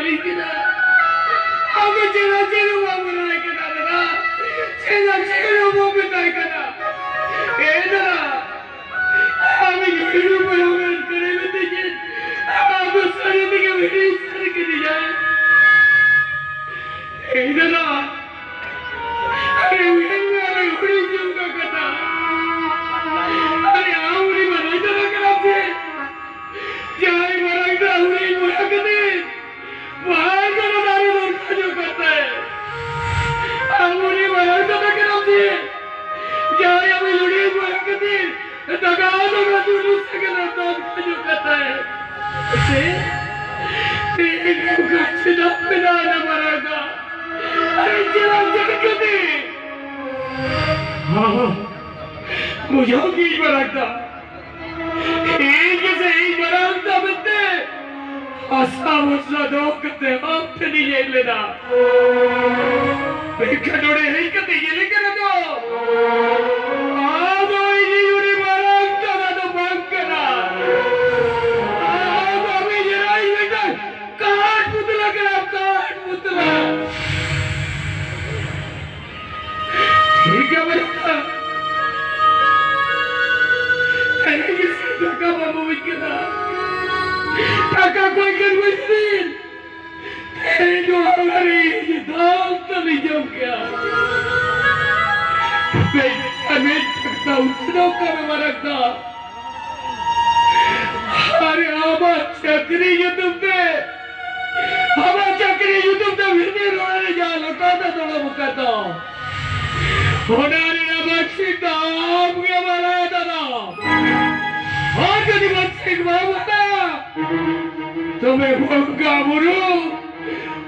paling kita. Aku cina-cina mau mulai kita na. Cina-cina mau mulai kita. Eda. Aku hidup berawal kerana betul. Aku sering tiga hari sering kerja. Eda na. Aku yang hidup juga kata. Aku ni mana itu nak kerja. Jangan marah kita udah mulai kerja. Bahan kalau dari luar kerja kata. Aku ni mana itu nak kerja. Jangan yang udah mulai kerja. Tagado na tulus sa ganatong kayo katay. Kasi, ikaw ka sinapin na maraga. Ay, silang-silang kati. Muyogi maragda. Ika sa maragda binte. Asamos na do kate hapte niyele na. Ika nore hei kate yele ka na do. Kakak kau ikan mesin, itu hari ini dah terjadi juga. Kami tak tahu sedang kami merasa. Hari apa cakri YouTube deh, apa cakri YouTube deh video orang jalan kata tolong buka tu. Hari apa cerita apa malah ada. Jadi macam mana? तुम्हें भूखा बुरू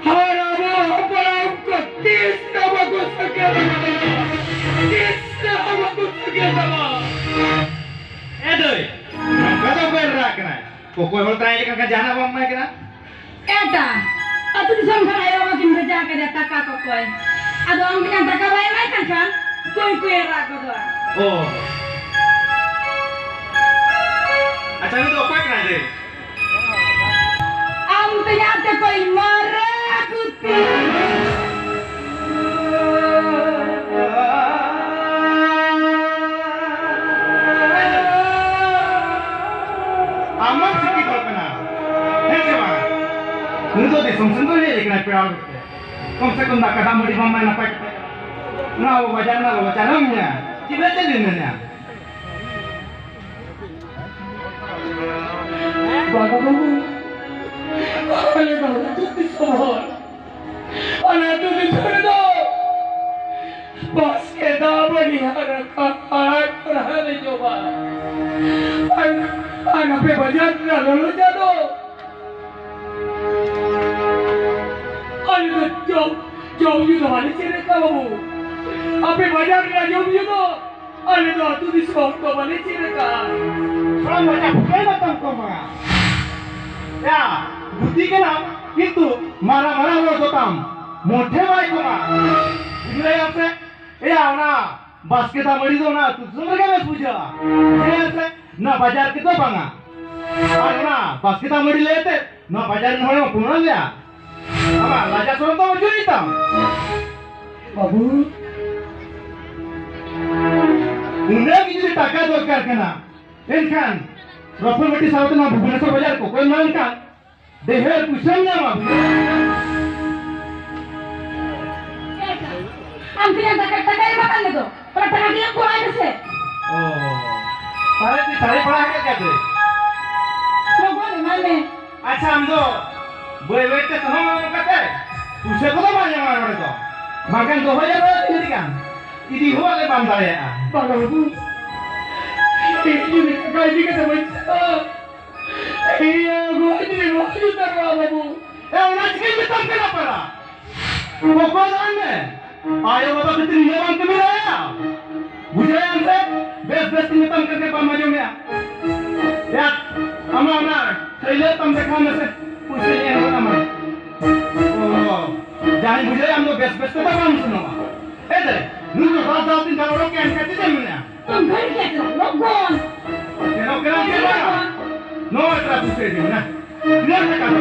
हराबो अपराम को तीस nama को सके दवा kata berak kena pokok hol tanya kan jana bang mai kena eta atu disam kan ayo makin beja ke data kakak koi ado ang bilang taka bayi mai kan koi ra ko doa oh acara itu apa kena deh ternyata kau marah kuti. Amat sikit berkena. Hei mana? Untuk di sumsum tu ni kena perawat. Konsekuensi nak kadang mudi mama nak pakai. Nah, wajar namanya. Tiba jadi mana? Bagus. Oleh bawah tu disahor, oleh tu disahor. Bas kita beri harap perhari coba. Anak pebajar lalu jatuh. Oleh jauh juga mana cerita kamu? Apa bajar jauh juga? Oleh tu disahor kau mana cerita? Kalau macam apa tu kau mana? Ya. बुद्धि के नाम किंतु मारा मारा लोग होताम मोठे by को ना इधर यहाँ से ये आओ ना बस के दाम मरीजों ना तू सुन रहे हैं पूजा ये से ना बाजार कितना पांगा आओ ना बस के दाम मरी लेते ना बाजार में होने में पुनः लिया अब लाजा सोना तो मौजूद ही था बाबू उन्हें किसी टाका दो करके ना इनकान रफल बटी साउथ ना भुवनेश्वर बाजार को कोई ना इनकान there कुशलnya mah. Ambil yang takar-takar makan itu. Pertama dia kurang sih. Oh. Pare tu cari pernah ke kata? Lo boleh mana? Acha amdo. Boleh tu sama kata. Pusat tu banyak orang itu. Makan 2000 jadi kan. Ini huwa le bandar ya. Bagus. Ini kali kita macam. Iya, gua ini masih terlalu. Orang cikgu betul kenapa lah? Pokoknya ni. Ayo bapa kita ni orang kemana ya? Bujayan se, best ni tam kerja pamajongnya. Ya, amana, saya tam dekhan se, pusing yang nama. Oh, jangan bujayan lo best tu tak paham semua. Deh, nunggu rat din kalau orang yang kata je mana? Tunggu kita, logon. Kenapa? No, terus tu mana? Dia nak apa?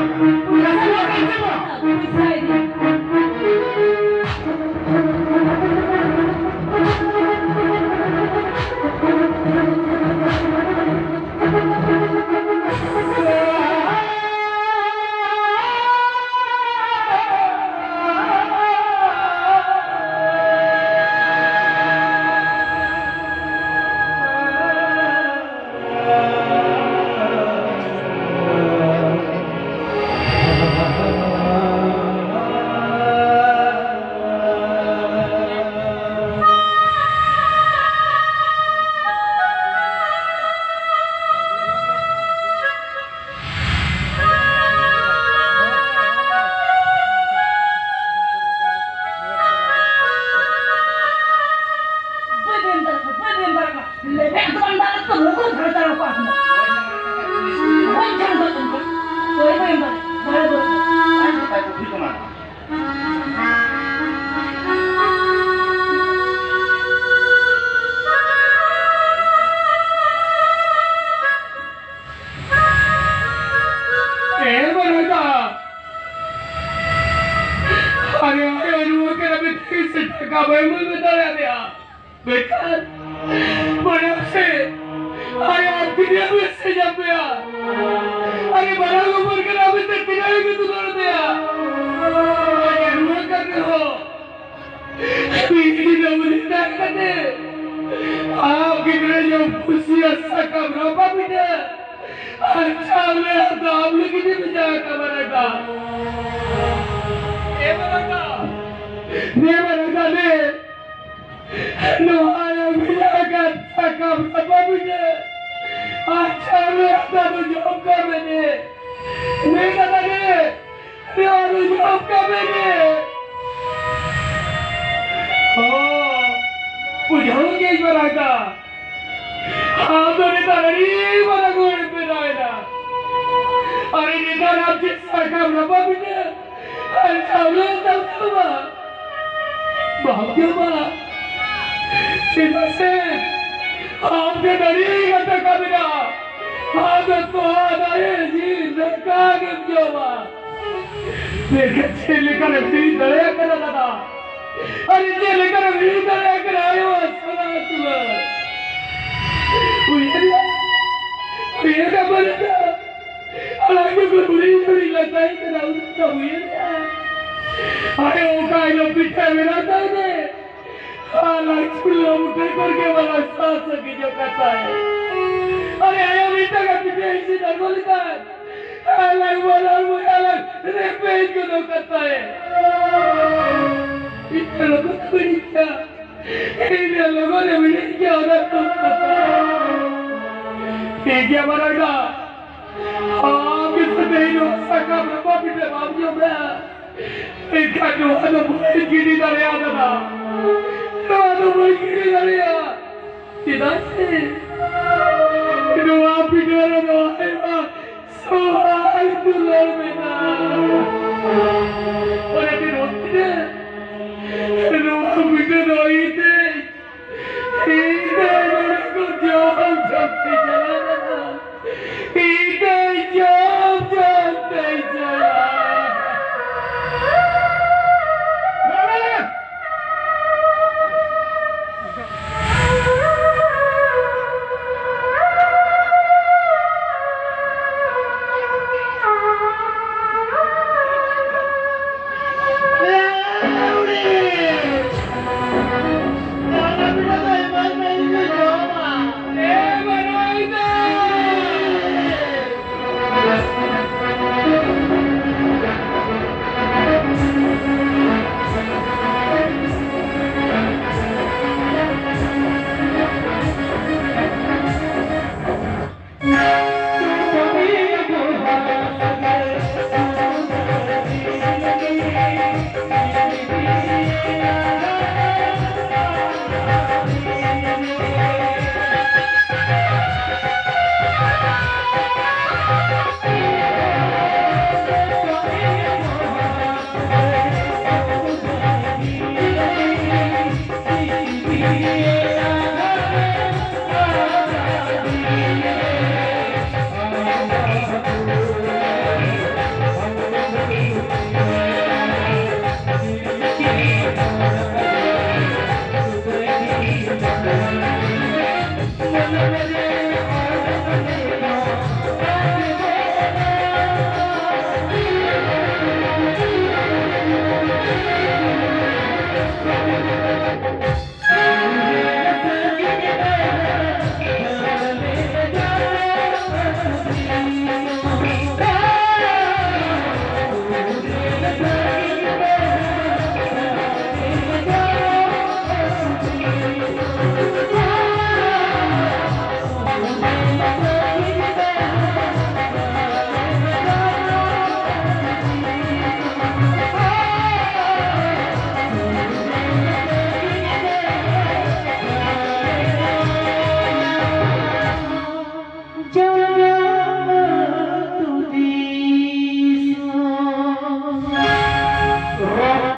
Ayo dua kena bikin sedekah bayi betul ya. Betul. Mana sih? Ayo dia mesti jawab ya. Ayo barang umur kena bikin tidak itu dulu dia. Ayo dua kena ho. Ini dah boleh dah kena. kita yang usia sakam berapa benda? अच्छा मैं तो आप लोग कितने बजा कमरेगा ये बनेगा ने नो आया बिना का सकम सब बिना अच्छा मैं तो जॉब कर मैंने नहीं करा ने यार जॉब कर मैंने हाँ बुझाओगे इस बार आएगा हाँ तो नेता नहीं बना कोई पे ना अरे नेता आप जिसका काम रबा बिना अरे सामने तब बाप क्यों बा सीधा से आपके डरी करता कबिना आप तो आए जी धक्का के क्यों बा देखे चेले का नफी दरिया कर दादा अरे चेले का नफी दरिया कर आयो सला तुला Kuya ka ba na? Alam ko kung uli-uli lang tayo ka na ulit ka kuya na. Ayaw ko kayo ng pita na tayo na. Alam ko lang mo tayo porque wala sasagin yung katay. Ay, ayaw minta ka pita yung sinagulitan. Alam mo, alam, repent ko ng katay. Alam ko kulit ka. Hindi alam ko na binigyan ko na itong katay. ठीक है मरेगा हाँ किस नहीं हो सका ब्रह्मा पिटे बाबू में इनका जो है तो बुरी गिरी दरिया था तो बुरी गिरी दरिया सीधा से जो आप पिटे रहे हो सो हाल दुलर में ना